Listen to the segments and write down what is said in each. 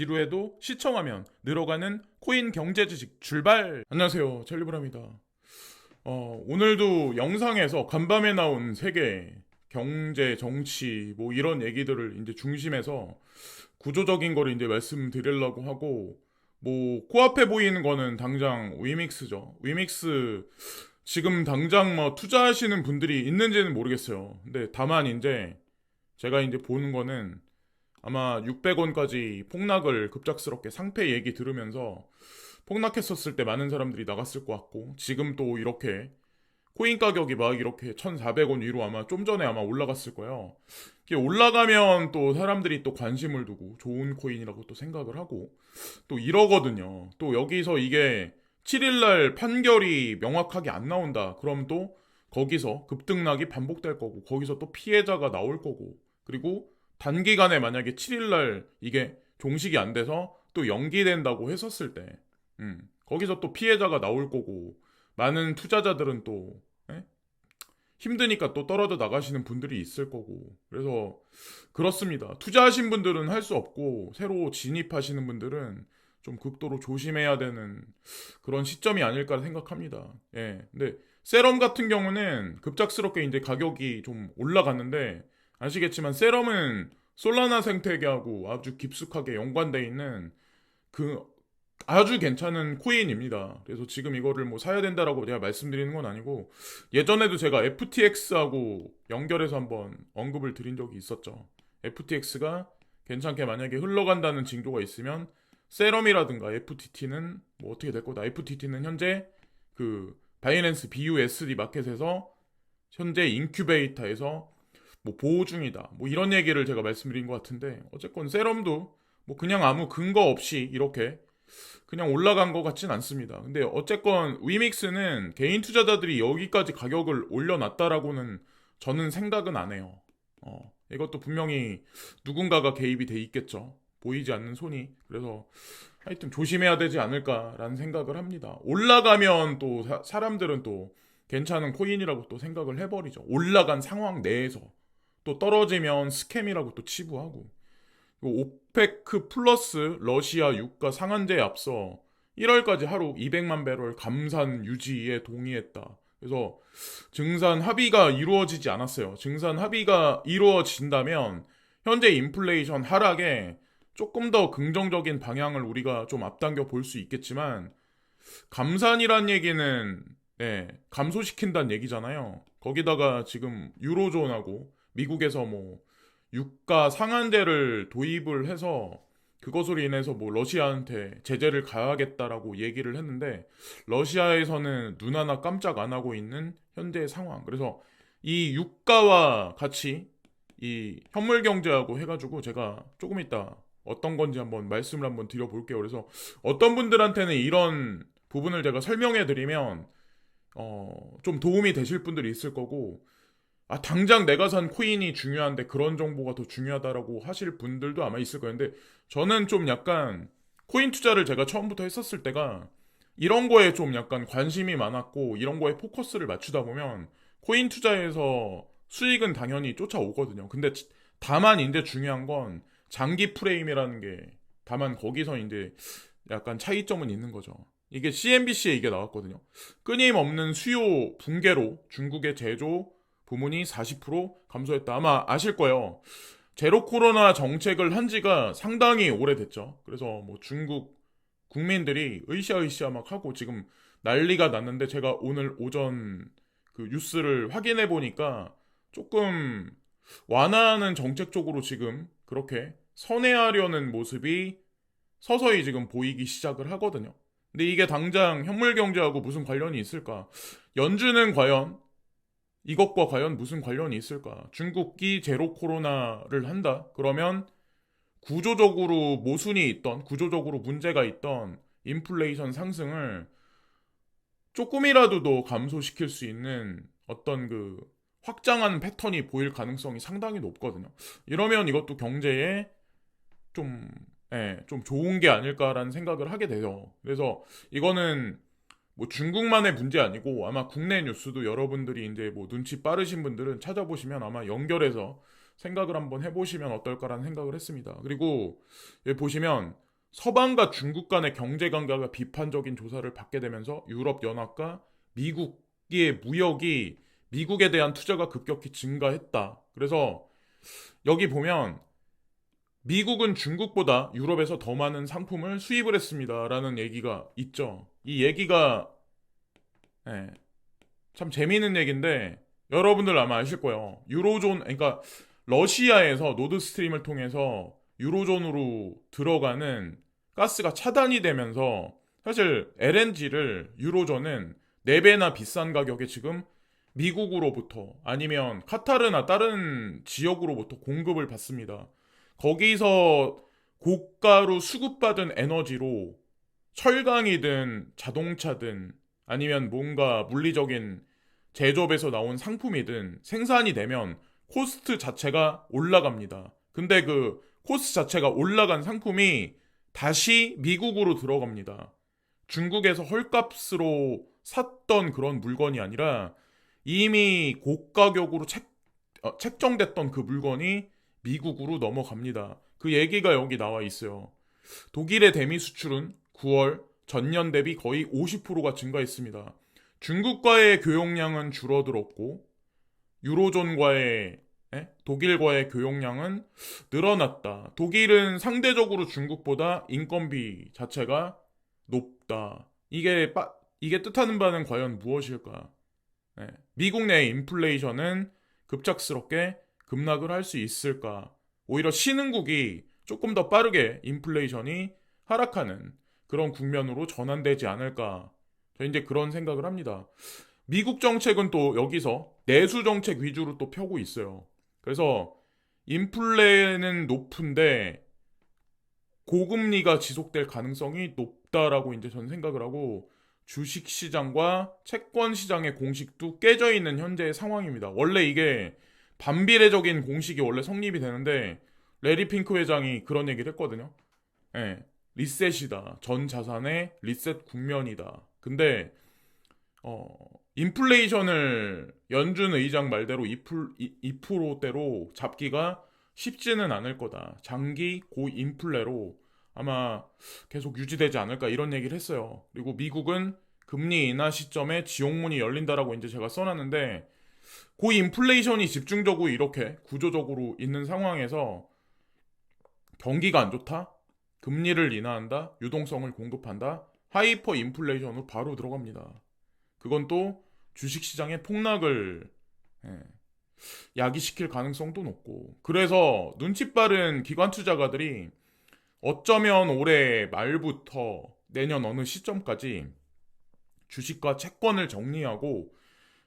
지루해도 시청하면 늘어가는 코인 경제 지식 출발! 안녕하세요, 찰리브라입니다. 오늘도 영상에서 간밤에 나온 세계 경제, 정치 뭐 이런 얘기들을 이제 중심에서 구조적인 거를 이제 말씀드리려고 하고, 뭐 코앞에 보이는 거는 당장 위믹스죠. 위믹스 지금 당장 뭐 투자하시는 분들이 있는지는 모르겠어요. 근데 다만 이제 제가 이제 보는 거는 아마 600원까지 폭락을 급작스럽게 상패 얘기 들으면서 폭락했었을 때 많은 사람들이 나갔을 것 같고, 지금 또 이렇게 코인 가격이 막 이렇게 1,400원 위로 아마 좀 전에 아마 올라갔을 거예요. 이게 올라가면 또 사람들이 또 관심을 두고 좋은 코인이라고 또 생각을 하고 또 이러거든요. 또 여기서 이게 7일날 판결이 명확하게 안 나온다. 그럼 또 거기서 급등락이 반복될 거고, 거기서 또 피해자가 나올 거고, 그리고 단기간에 만약에 7일날 이게 종식이 안 돼서 또 연기된다고 했었을 때, 거기서 또 피해자가 나올 거고, 많은 투자자들은 또 힘드니까 또 떨어져 나가시는 분들이 있을 거고, 그래서 그렇습니다. 투자하신 분들은 할 수 없고 새로 진입하시는 분들은 좀 극도로 조심해야 되는 그런 시점이 아닐까 생각합니다. 예. 근데 세럼 같은 경우는 급작스럽게 이제 가격이 좀 올라갔는데, 아시겠지만 세럼은 솔라나 생태계하고 아주 깊숙하게 연관되어 있는 그 아주 괜찮은 코인입니다. 그래서 지금 이거를 뭐 사야 된다라고 제가 말씀드리는 건 아니고, 예전에도 제가 FTX하고 연결해서 한번 언급을 드린 적이 있었죠. FTX가 괜찮게 만약에 흘러간다는 징조가 있으면 세럼이라든가 FTT는 뭐 어떻게 될 거다. FTT는 현재 그 바이낸스 BUSD 마켓에서 현재 인큐베이터에서 뭐 보호 중이다. 뭐 이런 얘기를 제가 말씀드린 것 같은데, 어쨌건 세럼도 뭐 그냥 아무 근거 없이 이렇게 그냥 올라간 것 같진 않습니다. 근데 어쨌건 위믹스는 개인 투자자들이 여기까지 가격을 올려놨다라고는 저는 생각은 안 해요. 이것도 분명히 누군가가 개입이 돼 있겠죠. 보이지 않는 손이. 그래서 하여튼 조심해야 되지 않을까라는 생각을 합니다. 올라가면 또 사람들은 또 괜찮은 코인이라고 또 생각을 해버리죠. 올라간 상황 내에서. 또 떨어지면 스캠이라고 또 치부하고. 오페크 플러스 러시아 유가 상한제에 앞서 1월까지 하루 200만 배럴 감산 유지에 동의했다. 그래서 증산 합의가 이루어지지 않았어요. 증산 합의가 이루어진다면 현재 인플레이션 하락에 조금 더 긍정적인 방향을 우리가 좀 앞당겨 볼 수 있겠지만, 감산이란 얘기는 감소시킨다는 얘기잖아요. 거기다가 지금 유로존하고 미국에서 뭐 유가 상한제를 도입을 해서 그것으로 인해서 뭐 러시아한테 제재를 가하겠다라고 얘기를 했는데, 러시아에서는 눈 하나 깜짝 안 하고 있는 현재의 상황. 그래서 이 유가와 같이 이 현물 경제하고 해가지고 제가 조금 이따 어떤 건지 한번 말씀을 한번 드려볼게요. 그래서 어떤 분들한테는 이런 부분을 제가 설명해 드리면 좀 도움이 되실 분들이 있을 거고, 당장 내가 산 코인이 중요한데 그런 정보가 더 중요하다라고 하실 분들도 아마 있을 거예요. 근데 저는 좀 약간 코인 투자를 제가 처음부터 했었을 때가 이런 거에 좀 약간 관심이 많았고, 이런 거에 포커스를 맞추다 보면 코인 투자에서 수익은 당연히 쫓아오거든요. 근데 다만 이제 중요한 건 장기 프레임이라는 게, 다만 거기서 이제 약간 차이점은 있는 거죠. 이게 CNBC에 이게 나왔거든요. 끊임없는 수요 붕괴로 중국의 제조 부문이 40% 감소했다. 아마 아실 거예요. 제로 코로나 정책을 한 지가 상당히 오래됐죠. 그래서 뭐 중국 국민들이 으쌰으쌰 막 하고 지금 난리가 났는데, 제가 오늘 오전 그 뉴스를 확인해 보니까 조금 완화하는 정책 쪽으로 지금 그렇게 선회하려는 모습이 서서히 지금 보이기 시작을 하거든요. 근데 이게 당장 현물 경제하고 무슨 관련이 있을까? 연준은 과연 이것과 과연 무슨 관련이 있을까? 중국이 제로 코로나를 한다? 그러면 구조적으로 모순이 있던, 구조적으로 문제가 있던 인플레이션 상승을 조금이라도 더 감소시킬 수 있는 어떤 그 확장한 패턴이 보일 가능성이 상당히 높거든요. 이러면 이것도 경제에 좀, 좀 좋은 게 아닐까라는 생각을 하게 돼요. 그래서 이거는 뭐 중국만의 문제 아니고, 아마 국내 뉴스도 여러분들이 이제 뭐 눈치 빠르신 분들은 찾아보시면 아마 연결해서 생각을 한번 해보시면 어떨까라는 생각을 했습니다. 그리고 여기 보시면 서방과 중국 간의 경제 관계가 비판적인 조사를 받게 되면서 유럽 연합과 미국의 무역이 미국에 대한 투자가 급격히 증가했다. 그래서 여기 보면 미국은 중국보다 유럽에서 더 많은 상품을 수입을 했습니다라는 얘기가 있죠. 이 얘기가 예, 참 재미있는 얘기인데 여러분들 아마 아실 거예요. 유로존 그러니까 러시아에서 노드스트림을 통해서 유로존으로 들어가는 가스가 차단이 되면서 사실 LNG를 유로존은 4배나 비싼 가격에 지금 미국으로부터 아니면 카타르나 다른 지역으로부터 공급을 받습니다. 거기서 고가로 수급받은 에너지로 철강이든 자동차든 아니면 뭔가 물리적인 제조업에서 나온 상품이든 생산이 되면 코스트 자체가 올라갑니다. 근데 그 코스트 자체가 올라간 상품이 다시 미국으로 들어갑니다. 중국에서 헐값으로 샀던 그런 물건이 아니라 이미 고가격으로 책정됐던 그 물건이 미국으로 넘어갑니다. 그 얘기가 여기 나와 있어요. 독일의 대미 수출은 9월 전년 대비 거의 50%가 증가했습니다. 중국과의 교역량은 줄어들었고 유로존과의 독일과의 교역량은 늘어났다. 독일은 상대적으로 중국보다 인건비 자체가 높다. 이게 뜻하는 바는 과연 무엇일까? 미국 내 인플레이션은 급작스럽게 급락을 할 수 있을까? 오히려 신흥국이 조금 더 빠르게 인플레이션이 하락하는 그런 국면으로 전환되지 않을까? 저 이제 그런 생각을 합니다. 미국 정책은 또 여기서 내수 정책 위주로 또 펴고 있어요. 그래서 인플레는 높은데 고금리가 지속될 가능성이 높다라고 이제 저는 생각을 하고 주식 시장과 채권 시장의 공식도 깨져 있는 현재의 상황입니다. 원래 이게 반비례적인 공식이 원래 성립이 되는데 레리 핑크 회장이 그런 얘기를 했거든요. 예, 리셋이다. 전 자산의 리셋 국면이다. 근데 어, 인플레이션을 연준 의장 말대로 2%대로 잡기가 쉽지는 않을 거다. 장기 고인플레로 아마 계속 유지되지 않을까 이런 얘기를 했어요. 그리고 미국은 금리 인하 시점에 지옥문이 열린다라고 이제 제가 써놨는데 고인플레이션이 집중적으로 이렇게 구조적으로 있는 상황에서 경기가 안 좋다? 금리를 인하한다? 유동성을 공급한다? 하이퍼 인플레이션으로 바로 들어갑니다. 그건 또 주식시장의 폭락을 예, 야기시킬 가능성도 높고 그래서 눈치 빠른 기관 투자가들이 어쩌면 올해 말부터 내년 어느 시점까지 주식과 채권을 정리하고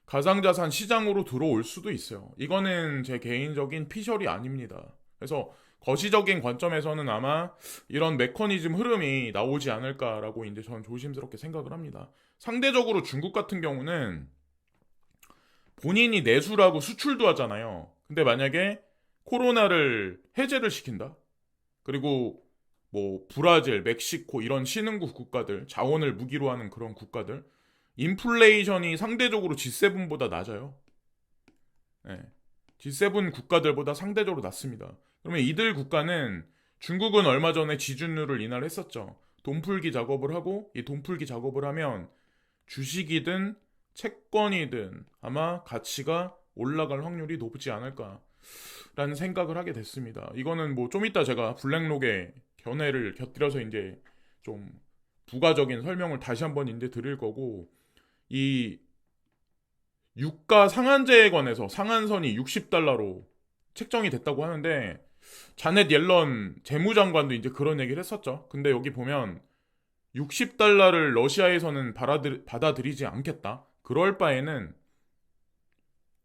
가상자산 시장으로 들어올 수도 있어요. 이거는 제 개인적인 피셜이 아닙니다. 그래서 거시적인 관점에서는 아마 이런 메커니즘 흐름이 나오지 않을까라고 이제 저는 조심스럽게 생각을 합니다. 상대적으로 중국 같은 경우는 본인이 내수라고 수출도 하잖아요. 근데 만약에 코로나를 해제를 시킨다? 그리고 뭐 브라질, 멕시코 이런 신흥국 국가들, 자원을 무기로 하는 그런 국가들 인플레이션이 상대적으로 G7보다 낮아요. 예. G7 국가들보다 상대적으로 낮습니다. 그러면 이들 국가는 중국은 얼마 전에 지준율을 인하를 했었죠. 돈풀기 작업을 하고 이 돈풀기 작업을 하면 주식이든 채권이든 아마 가치가 올라갈 확률이 높지 않을까라는 생각을 하게 됐습니다. 이거는 뭐 좀 이따 제가 블랙록에 견해를 곁들여서 이제 좀 부가적인 설명을 다시 한번 이제 드릴 거고 이 유가 상한제에 관해서 상한선이 60달러로 책정이 됐다고 하는데 자넷 옐런 재무장관도 이제 그런 얘기를 했었죠. 근데 여기 보면 60달러를 러시아에서는 받아들이지 않겠다. 그럴 바에는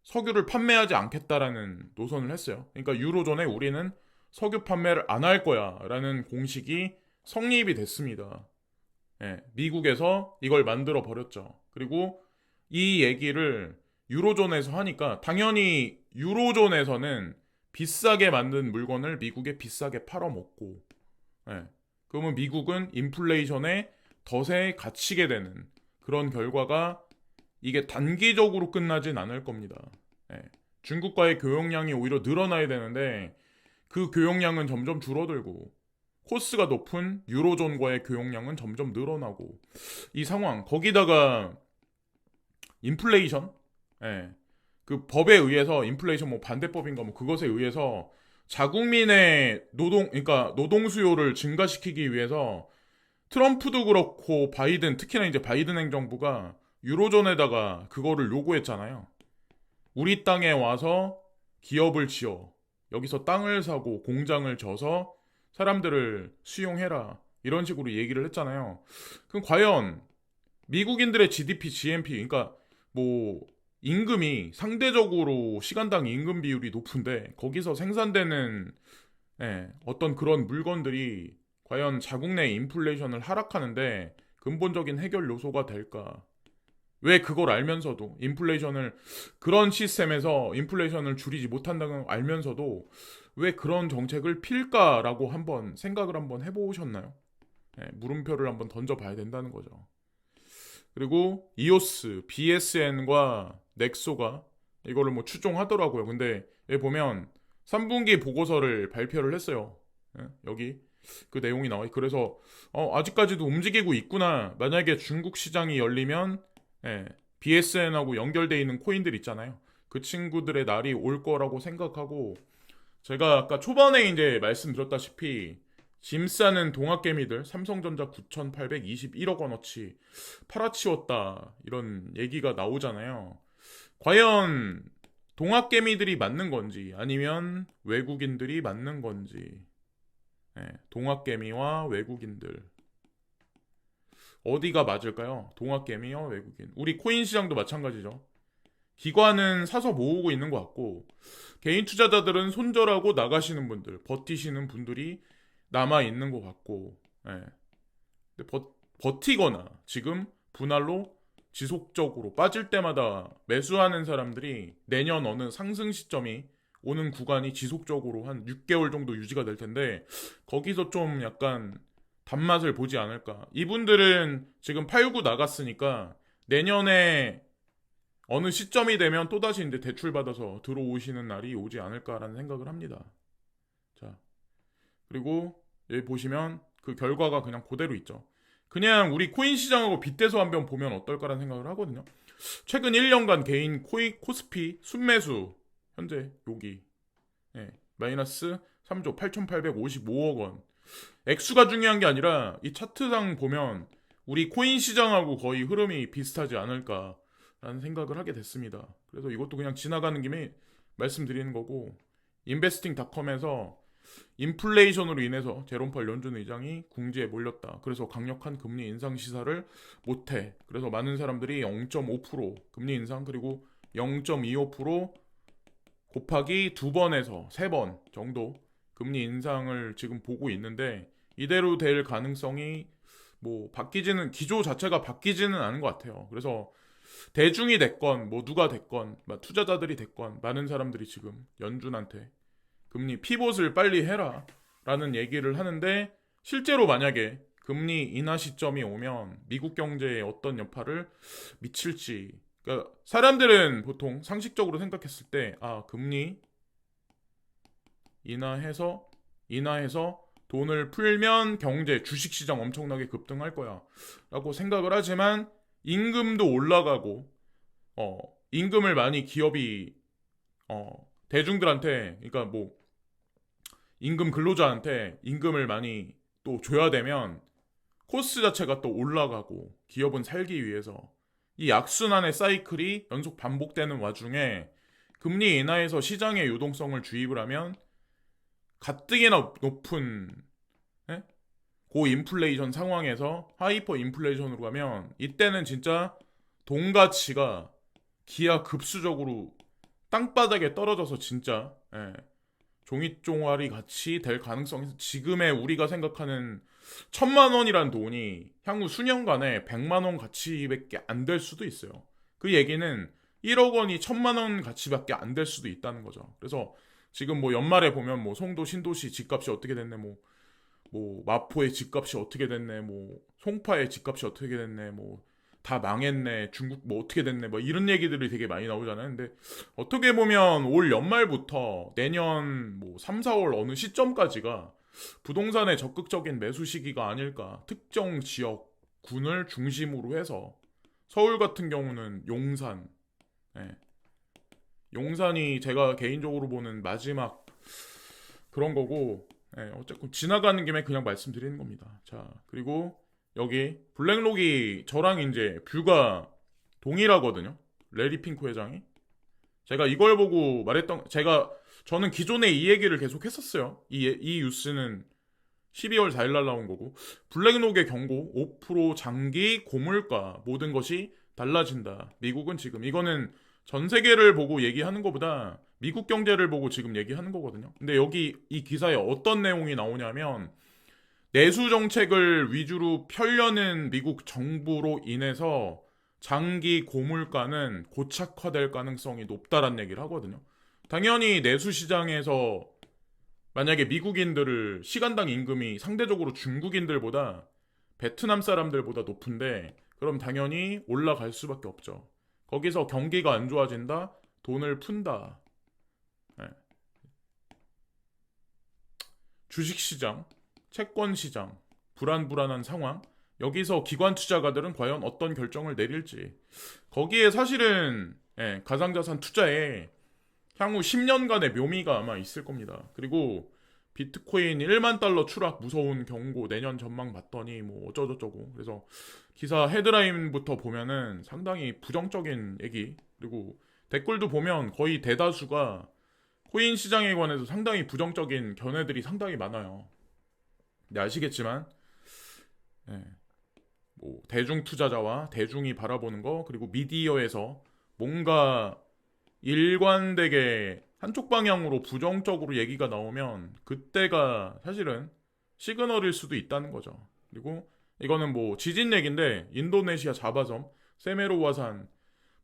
석유를 판매하지 않겠다라는 노선을 했어요. 그러니까 유로존에 우리는 석유 판매를 안 할 거야라는 공식이 성립이 됐습니다. 예, 미국에서 이걸 만들어 버렸죠. 그리고 이 얘기를 유로존에서 하니까 당연히 유로존에서는 비싸게 만든 물건을 미국에 비싸게 팔아먹고 예, 그러면 미국은 인플레이션에 덫에 갇히게 되는 그런 결과가 이게 단기적으로 끝나진 않을 겁니다. 예, 중국과의 교역량이 오히려 늘어나야 되는데 그 교역량은 점점 줄어들고 코스가 높은 유로존과의 교역량은 점점 늘어나고 이 상황 거기다가 인플레이션, 예, 그 법에 의해서 인플레이션 뭐 반대법인가 뭐 그것에 의해서 자국민의 그러니까 노동 수요를 증가시키기 위해서 트럼프도 그렇고 바이든, 특히나 이제 바이든 행정부가 유로존에다가 그거를 요구했잖아요. 우리 땅에 와서 기업을 지어 여기서 땅을 사고 공장을 져서 사람들을 수용해라. 이런 식으로 얘기를 했잖아요. 그럼 과연 미국인들의 GDP, GNP, 그러니까 뭐 임금이 상대적으로 시간당 임금 비율이 높은데 거기서 생산되는 어떤 그런 물건들이 과연 자국 내 인플레이션을 하락하는데 근본적인 해결 요소가 될까? 왜 그걸 알면서도 인플레이션을 그런 시스템에서 인플레이션을 줄이지 못한다는 걸 알면서도 왜 그런 정책을 필까라고 한번 생각을 한번 해보셨나요? 물음표를 한번 던져봐야 된다는 거죠. 그리고 이오스, BSN과 넥소가 이거를 뭐 추종하더라고요. 근데 여기 보면 3분기 보고서를 발표를 했어요. 여기 그 내용이 나와. 그래서 아직까지도 움직이고 있구나. 만약에 중국 시장이 열리면 BSN하고 연결돼 있는 코인들 있잖아요. 그 친구들의 날이 올 거라고 생각하고 제가 아까 초반에 이제 말씀드렸다시피 짐 싸는 동학개미들 삼성전자 9,821억 원어치 팔아치웠다 이런 얘기가 나오잖아요. 과연 동학개미들이 맞는 건지 아니면 외국인들이 맞는 건지. 동학개미와 외국인들 어디가 맞을까요? 동학개미와 외국인. 우리 코인 시장도 마찬가지죠. 기관은 사서 모으고 있는 것 같고 개인 투자자들은 손절하고 나가시는 분들, 버티시는 분들이 남아 있는 것 같고, 근데 버티거나 지금 분할로 지속적으로 빠질 때마다 매수하는 사람들이 내년 어느 상승 시점이 오는 구간이 지속적으로 한 6개월 정도 유지가 될 텐데 거기서 좀 약간 단맛을 보지 않을까. 이분들은 지금 팔고 나갔으니까 내년에 어느 시점이 되면 또다시 이제 대출받아서 들어오시는 날이 오지 않을까라는 생각을 합니다. 자, 그리고 여기 보시면 그 결과가 그냥 그대로 있죠. 그냥 우리 코인 시장하고 빗대서 한번 보면 어떨까라는 생각을 하거든요. 최근 1년간 개인 코스피 순매수 현재 여기 마이너스 3조 8,855억 원. 액수가 중요한 게 아니라 이 차트상 보면 우리 코인 시장하고 거의 흐름이 비슷하지 않을까라는 생각을 하게 됐습니다. 그래서 이것도 그냥 지나가는 김에 말씀드리는 거고 인베스팅닷컴에서 인플레이션으로 인해서 제롬 펄 연준 의장이 궁지에 몰렸다. 그래서 강력한 금리 인상 시사를 못해. 그래서 많은 사람들이 0.5% 금리 인상 그리고 0.25% 곱하기 2번에서 3번 정도 금리 인상을 지금 보고 있는데 이대로 될 가능성이 뭐 바뀌지는 기조 자체가 바뀌지는 않은 것 같아요. 그래서 대중이 됐건 뭐 누가 됐건 투자자들이 됐건 많은 사람들이 지금 연준한테 금리 피봇을 빨리 해라 라는 얘기를 하는데 실제로 만약에 금리 인하 시점이 오면 미국 경제에 어떤 여파를 미칠지 그러니까 사람들은 보통 상식적으로 생각했을 때 금리 인하해서 돈을 풀면 경제 주식시장 엄청나게 급등할 거야 라고 생각을 하지만 임금도 올라가고 임금을 많이 기업이 대중들한테 그러니까 뭐 임금 근로자한테 임금을 많이 또 줘야 되면 코스 자체가 또 올라가고 기업은 살기 위해서 이 악순환의 사이클이 연속 반복되는 와중에 금리 인하에서 시장의 유동성을 주입을 하면 가뜩이나 높은 고인플레이션 상황에서 하이퍼 인플레이션으로 가면 이때는 진짜 돈 가치가 기하급수적으로 땅바닥에 떨어져서 진짜 종이종아리 같이 될 가능성이 지금의 우리가 생각하는 1,000만 원이란 돈이 향후 수년간에 100만 원 가치밖에 안 될 수도 있어요. 그 얘기는 1억 원이 1,000만 원 가치밖에 안 될 수도 있다는 거죠. 그래서 지금 뭐 연말에 보면 뭐 송도 신도시 집값이 어떻게 됐네 뭐 마포의 집값이 어떻게 됐네 뭐 송파의 집값이 어떻게 됐네 뭐 다 망했네 중국 뭐 어떻게 됐네 뭐 이런 얘기들이 되게 많이 나오잖아요. 근데 어떻게 보면 올 연말부터 내년 뭐 3, 4월 어느 시점까지가 부동산의 적극적인 매수 시기가 아닐까. 특정 지역, 군을 중심으로 해서 서울 같은 경우는 용산, 예. 용산이 제가 개인적으로 보는 마지막 그런 거고, 예, 어쨌든 지나가는 김에 그냥 말씀드리는 겁니다. 자, 그리고 여기 블랙록이 저랑 이제 뷰가 동일하거든요. 레리 핑크 회장이. 제가 이걸 보고 저는 기존에 이 얘기를 계속 했었어요. 이 뉴스는 12월 4일 날 나온 거고, 블랙록의 경고 5% 장기 고물가 모든 것이 달라진다. 미국은 지금 이거는 전 세계를 보고 얘기하는 것보다 미국 경제를 보고 지금 얘기하는 거거든요. 근데 여기 이 기사에 어떤 내용이 나오냐면 내수 정책을 위주로 펴려는 미국 정부로 인해서 장기 고물가는 고착화될 가능성이 높다라는 얘기를 하거든요. 당연히 내수 시장에서 만약에 미국인들을 시간당 임금이 상대적으로 중국인들보다 베트남 사람들보다 높은데 그럼 당연히 올라갈 수밖에 없죠. 거기서 경기가 안 좋아진다, 돈을 푼다. 네. 주식시장, 채권시장, 불안한 상황. 여기서 기관 투자가들은 과연 어떤 결정을 내릴지. 거기에 사실은 가상자산 투자에 향후 10년간의 묘미가 아마 있을 겁니다. 그리고 비트코인 1만 달러 추락 무서운 경고 내년 전망 봤더니 뭐 어쩌고저쩌고. 그래서 기사 헤드라인부터 보면은 상당히 부정적인 얘기. 그리고 댓글도 보면 거의 대다수가 코인 시장에 관해서 상당히 부정적인 견해들이 상당히 많아요. 근데 아시겠지만 뭐 대중 투자자와 대중이 바라보는 거 그리고 미디어에서 뭔가 일관되게 한쪽 방향으로 부정적으로 얘기가 나오면 그때가 사실은 시그널일 수도 있다는 거죠. 그리고 이거는 뭐 지진 얘기인데 인도네시아 자바섬 세메로 화산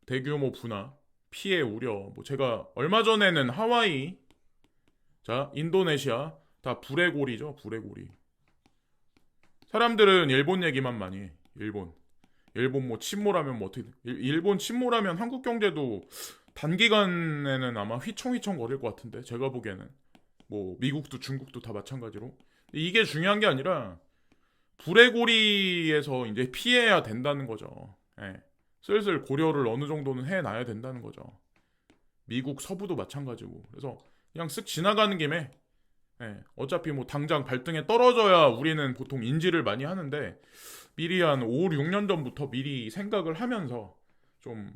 대규모 분화 피해 우려 뭐 제가 얼마 전에는 하와이 자 인도네시아 다 불의 고리죠. 불의 고리. 사람들은 일본 얘기만 많이 해. 일본 뭐 침몰하면 뭐 어떻게 일본 침몰하면 한국 경제도 단기간에는 아마 휘청휘청 거릴 것 같은데 제가 보기에는 뭐 미국도 중국도 다 마찬가지로 이게 중요한 게 아니라 불의 고리에서 이제 피해야 된다는 거죠. 예. 슬슬 고려를 어느 정도는 해놔야 된다는 거죠. 미국 서부도 마찬가지고 그래서 그냥 쓱 지나가는 김에 어차피 뭐 당장 발등에 떨어져야 우리는 보통 인지를 많이 하는데 미리 한 5, 6년 전부터 미리 생각을 하면서 좀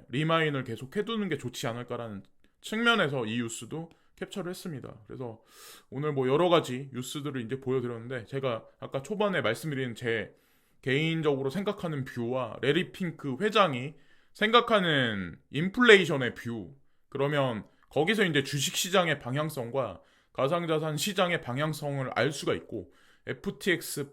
리마인을 계속 해두는 게 좋지 않을까라는 측면에서 이 뉴스도 캡처를 했습니다. 그래서 오늘 뭐 여러 가지 뉴스들을 이제 보여드렸는데 제가 아까 초반에 말씀드린 제 개인적으로 생각하는 뷰와 레리 핑크 회장이 생각하는 인플레이션의 뷰 그러면 거기서 이제 주식시장의 방향성과 가상자산 시장의 방향성을 알 수가 있고 FTX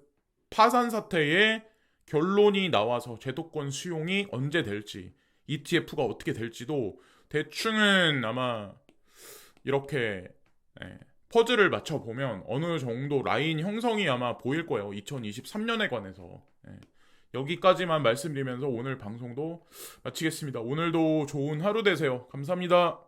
파산 사태의 결론이 나와서 제도권 수용이 언제 될지 ETF가 어떻게 될지도 대충은 아마 이렇게 퍼즐을 맞춰보면 어느 정도 라인 형성이 아마 보일 거예요. 2023년에 관해서. 여기까지만 말씀드리면서 오늘 방송도 마치겠습니다. 오늘도 좋은 하루 되세요. 감사합니다.